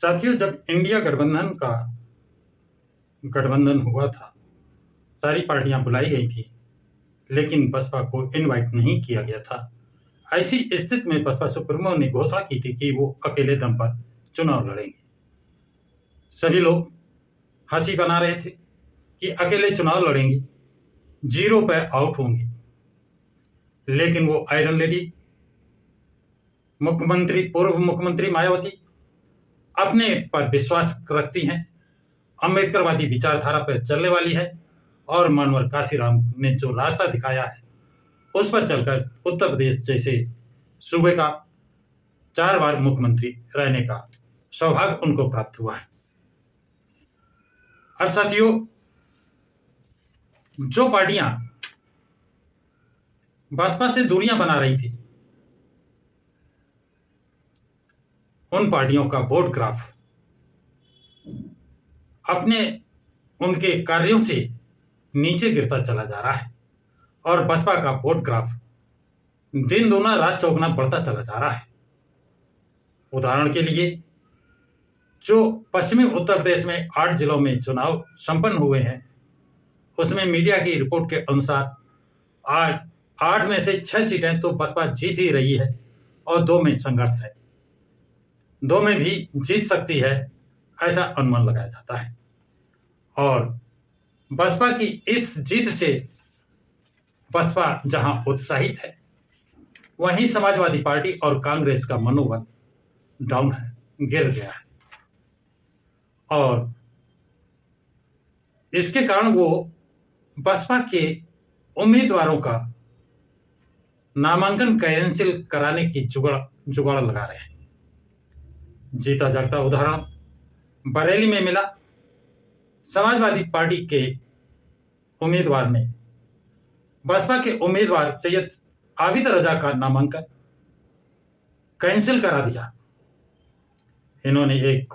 साथियों, जब इंडिया गठबंधन हुआ था, सारी पार्टियां बुलाई गई थी, लेकिन बसपा को इनवाइट नहीं किया गया था। ऐसी स्थिति में बसपा सुप्रीमो ने घोषणा की थी कि वो अकेले दम पर चुनाव लड़ेंगे। सभी लोग हंसी बना रहे थे कि अकेले चुनाव लड़ेंगे, जीरो पे आउट होंगे। लेकिन वो आयरन लेडी पूर्व मुख्यमंत्री मायावती अपने पर विश्वास रखती हैं, अम्बेडकरवादी विचारधारा पर चलने वाली है और मनोहर काशीराम ने जो रास्ता दिखाया है उस पर चलकर उत्तर प्रदेश जैसे सूबे का 4 बार मुख्यमंत्री रहने का सौभाग्य उनको प्राप्त हुआ है। अब साथियों, जो पार्टियां बसपा से दूरियां बना रही थी, उन पार्टियों का वोट ग्राफ अपने उनके कार्यों से नीचे गिरता चला जा रहा है और बसपा का वोट ग्राफ दिन दूना रात चौगुना बढ़ता चला जा रहा है। उदाहरण के लिए, जो पश्चिमी उत्तर प्रदेश में 8 जिलों में चुनाव संपन्न हुए हैं, उसमें मीडिया की रिपोर्ट के अनुसार आज 8 में से 6 सीटें तो बसपा जीत ही रही है और 2 में संघर्ष है। 2 में भी जीत सकती है, ऐसा अनुमान लगाया जाता है। और बसपा की इस जीत से बसपा जहां उत्साहित है, वहीं समाजवादी पार्टी और कांग्रेस का मनोबल डाउन है, गिर गया है। और इसके कारण वो बसपा के उम्मीदवारों का नामांकन कैंसिल कराने की जुगाड़ लगा रहे हैं। जीता जागता उदाहरण बरेली में मिला। समाजवादी पार्टी के उम्मीदवार ने बसपा के उम्मीदवार सैयद आबिद रजा का नामांकन कैंसिल करा दिया। इन्होंने एक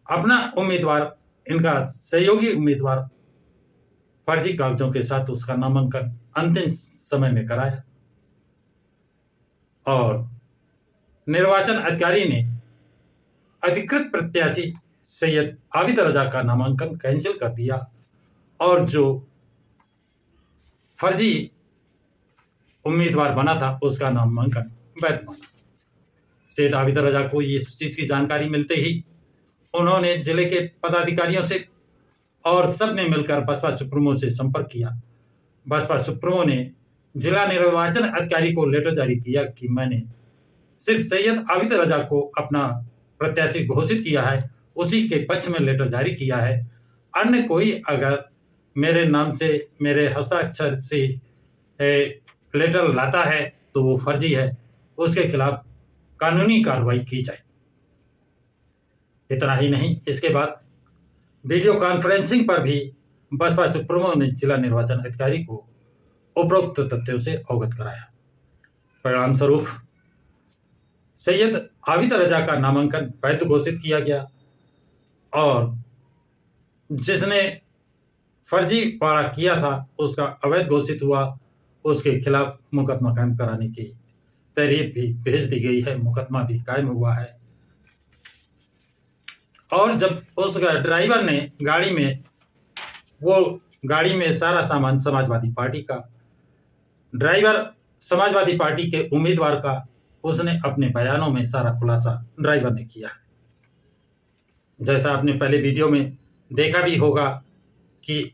अपना उम्मीदवार, इनका सहयोगी उम्मीदवार फर्जी कागजों के साथ उसका नामांकन अंतिम समय में कराया और निर्वाचन अधिकारी ने अधिकृत प्रत्याशी सैयद आबिद रजा का नामांकन कैंसिल कर दिया और जो फर्जी उम्मीदवार बना था उसका नामांकन वैध माना। सैयद आबिद रजा को इस चीज की जानकारी मिलते ही उन्होंने जिले के पदाधिकारियों से और सब ने मिलकर बसपा सुप्रीमो से संपर्क किया। बसपा सुप्रीमो ने जिला निर्वाचन अधिकारी को लेटर जारी किया कि मैंने सिर्फ सैयद आबिद रजा को अपना प्रत्याशी घोषित किया है, उसी के पक्ष में लेटर जारी किया है। अन्य कोई अगर मेरे नाम से, मेरे हस्ताक्षर से लेटर लाता है तो वो फर्जी है, उसके खिलाफ कानूनी कार्रवाई की जाए। इतना ही नहीं, इसके बाद वीडियो कॉन्फ्रेंसिंग पर भी बसपा सुप्रीमो ने जिला निर्वाचन अधिकारी को उपरोक्त तथ्यों से अवगत कराया। परिणाम स्वरूप सैयद आबिद रजा का नामांकन वैध घोषित किया गया और जिसने फर्जी वाड़ा किया था उसका अवैध घोषित हुआ। उसके खिलाफ मुकदमा कायम कराने की तहरीर भी भेज दी गई है, मुकदमा भी कायम हुआ है। और जब उस ड्राइवर ने गाड़ी में सारा सामान समाजवादी पार्टी का, ड्राइवर समाजवादी पार्टी के उम्मीदवार का, उसने अपने बयानों में सारा खुलासा ड्राइवर ने किया है। जैसा आपने पहले वीडियो में देखा भी होगा कि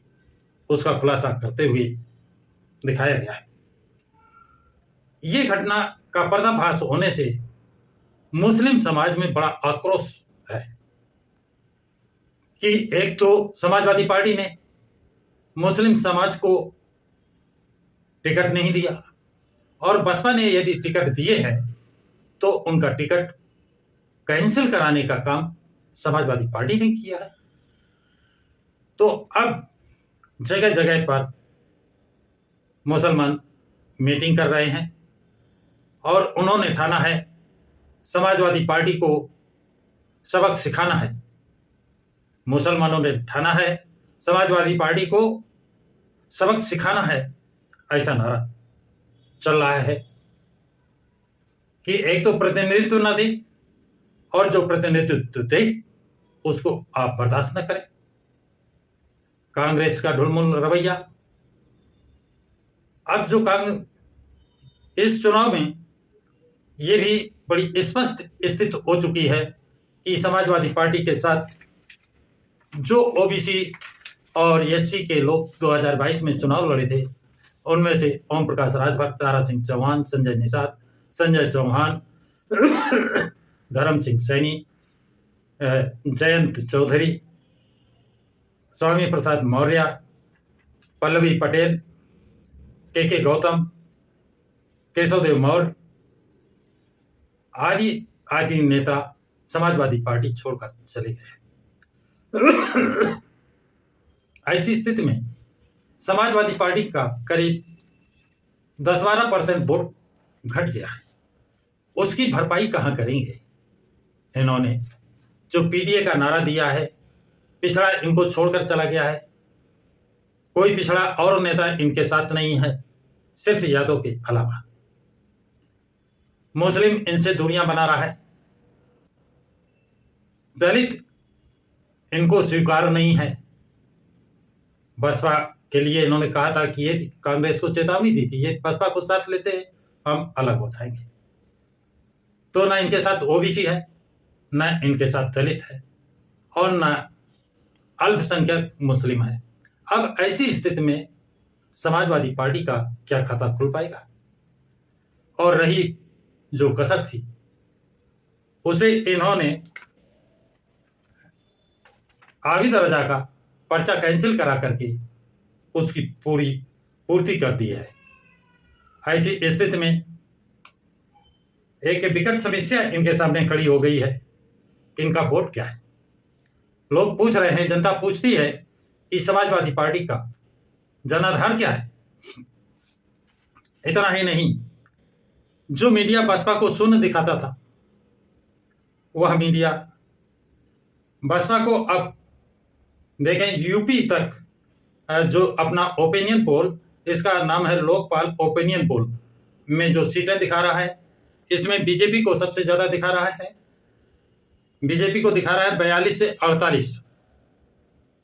उसका खुलासा करते हुए दिखाया गया है। ये घटना का पर्दाफाश होने से मुस्लिम समाज में बड़ा आक्रोश है कि एक तो समाजवादी पार्टी ने मुस्लिम समाज को टिकट नहीं दिया और बसपा ने यदि टिकट दिए हैं तो उनका टिकट कैंसिल कराने का काम समाजवादी पार्टी ने किया है। तो अब जगह जगह पर मुसलमान मीटिंग कर रहे हैं और उन्होंने ठाना है समाजवादी पार्टी को सबक सिखाना है। मुसलमानों ने ठाना है समाजवादी पार्टी को सबक सिखाना है। ऐसा नारा चल रहा है कि एक तो प्रतिनिधित्व न दे और जो प्रतिनिधित्व दे उसको आप बर्दाश्त न करें। कांग्रेस का ढुलमुल रवैया, अब जो कांग्रेस इस चुनाव में ये भी बड़ी स्पष्ट स्थिति हो चुकी है कि समाजवादी पार्टी के साथ जो ओबीसी और एससी के लोग 2022 में चुनाव लड़े थे, उनमें से ओम प्रकाश राजभर, तारा सिंह चौहान, संजय निषाद, संजय चौहान, धर्म सिंह सैनी, जयंत चौधरी, स्वामी प्रसाद मौर्य, पल्लवी पटेल, के गौतम, केशवदेव मौर्य आदि आदि नेता समाजवादी पार्टी छोड़कर चले गए। ऐसी स्थिति में समाजवादी पार्टी का करीब 10-12% वोट घट गया है। उसकी भरपाई कहां करेंगे? इन्होंने जो पीडीए का नारा दिया है, पिछड़ा इनको छोड़कर चला गया है, कोई पिछड़ा और नेता इनके साथ नहीं है सिर्फ यादव के अलावा। मुस्लिम इनसे दूरियां बना रहा है, दलित इनको स्वीकार नहीं है। बसपा के लिए इन्होंने कहा था कि ये कांग्रेस को चेतावनी दी थी, ये बसपा को साथ लेते हैं हम अलग हो जाएंगे। तो ना इनके साथ ओबीसी है, ना इनके साथ दलित है और ना अल्पसंख्यक मुस्लिम है। अब ऐसी स्थिति में समाजवादी पार्टी का क्या खाता खुल पाएगा? और रही जो कसर थी उसे इन्होंने आबिद रजा का पर्चा कैंसिल करा करके उसकी पूर्ति कर दी है। ऐसी स्थिति में एक विकट समस्या इनके सामने खड़ी हो गई है कि इनका वोट क्या है। लोग पूछ रहे हैं, जनता पूछती है कि समाजवादी पार्टी का जनाधार क्या है। इतना ही नहीं, जो मीडिया बसपा को शून्य दिखाता था, वह मीडिया बसपा को अब देखें यूपी तक जो अपना ओपिनियन पोल, इसका नाम है लोकपाल ओपिनियन पोल, में जो सीटें दिखा रहा है, इसमें बीजेपी को सबसे ज्यादा दिखा रहा है। बीजेपी को दिखा रहा है 42 से 48।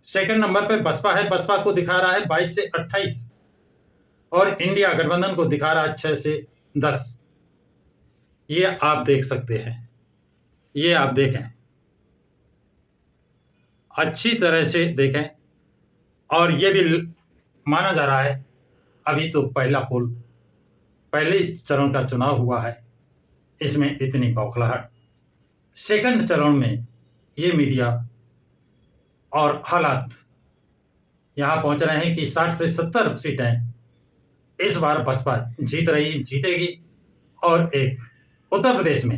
सेकंड नंबर पे बसपा है, बसपा को दिखा रहा है 22 से 28 और इंडिया गठबंधन को दिखा रहा है 6 से 10। ये आप देख सकते हैं, ये आप देखें, अच्छी तरह से देखें। और ये भी माना जा रहा है, अभी तो पहले चरण का चुनाव हुआ है, इसमें इतनी बौखलाहट। सेकंड चरण में ये मीडिया और हालात यहां पहुंच रहे हैं कि 60 से 70 सीटें इस बार बसपा जीतेगी और एक उत्तर प्रदेश में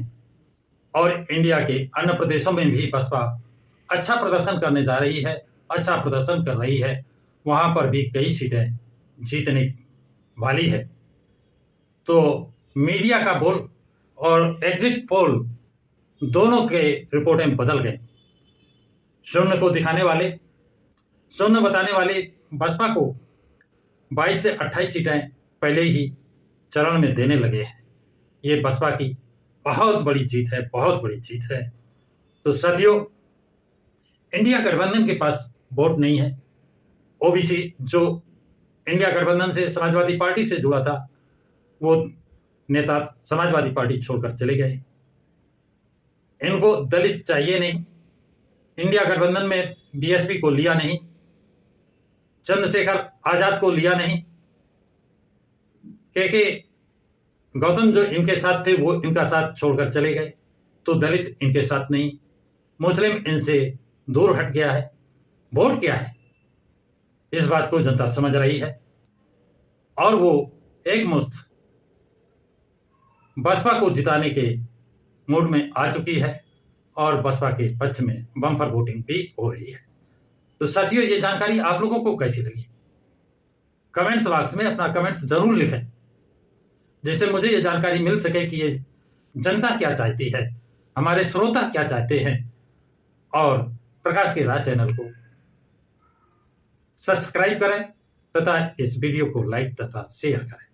और इंडिया के अन्य प्रदेशों में भी बसपा अच्छा प्रदर्शन करने जा रही है, अच्छा प्रदर्शन कर रही है। वहां पर भी कई सीटें जीतने वाली है। तो मीडिया का बोल और एग्जिट पोल दोनों के रिपोर्टें बदल गए। शून्य बताने वाले बसपा को 22 से 28 सीटें पहले ही चरण में देने लगे हैं। ये बसपा की बहुत बड़ी जीत है, बहुत बड़ी जीत है। तो साथियों, इंडिया गठबंधन के पास वोट नहीं है। ओबीसी जो इंडिया गठबंधन से समाजवादी पार्टी से जुड़ा था, वो नेता समाजवादी पार्टी छोड़कर चले गए। इनको दलित चाहिए नहीं, इंडिया गठबंधन में बीएसपी को लिया नहीं, चंद्रशेखर आजाद को लिया नहीं, के गौतम जो इनके साथ थे वो इनका साथ छोड़कर चले गए। तो दलित इनके साथ नहीं, मुस्लिम इनसे दूर हट गया है। वोट क्या है, इस बात को जनता समझ रही है और वो एक मुश्त बसपा को जिताने के मूड में आ चुकी है और बसपा के पक्ष में बम्पर वोटिंग भी हो रही है। तो साथियों, ये जानकारी आप लोगों को कैसी लगी? कमेंट्स बॉक्स में अपना कमेंट्स जरूर लिखें, जिससे मुझे ये जानकारी मिल सके कि ये जनता क्या चाहती है, हमारे श्रोता क्या चाहते हैं। और प्रकाश की राह चैनल को सब्सक्राइब करें तथा इस वीडियो को लाइक तथा शेयर करें।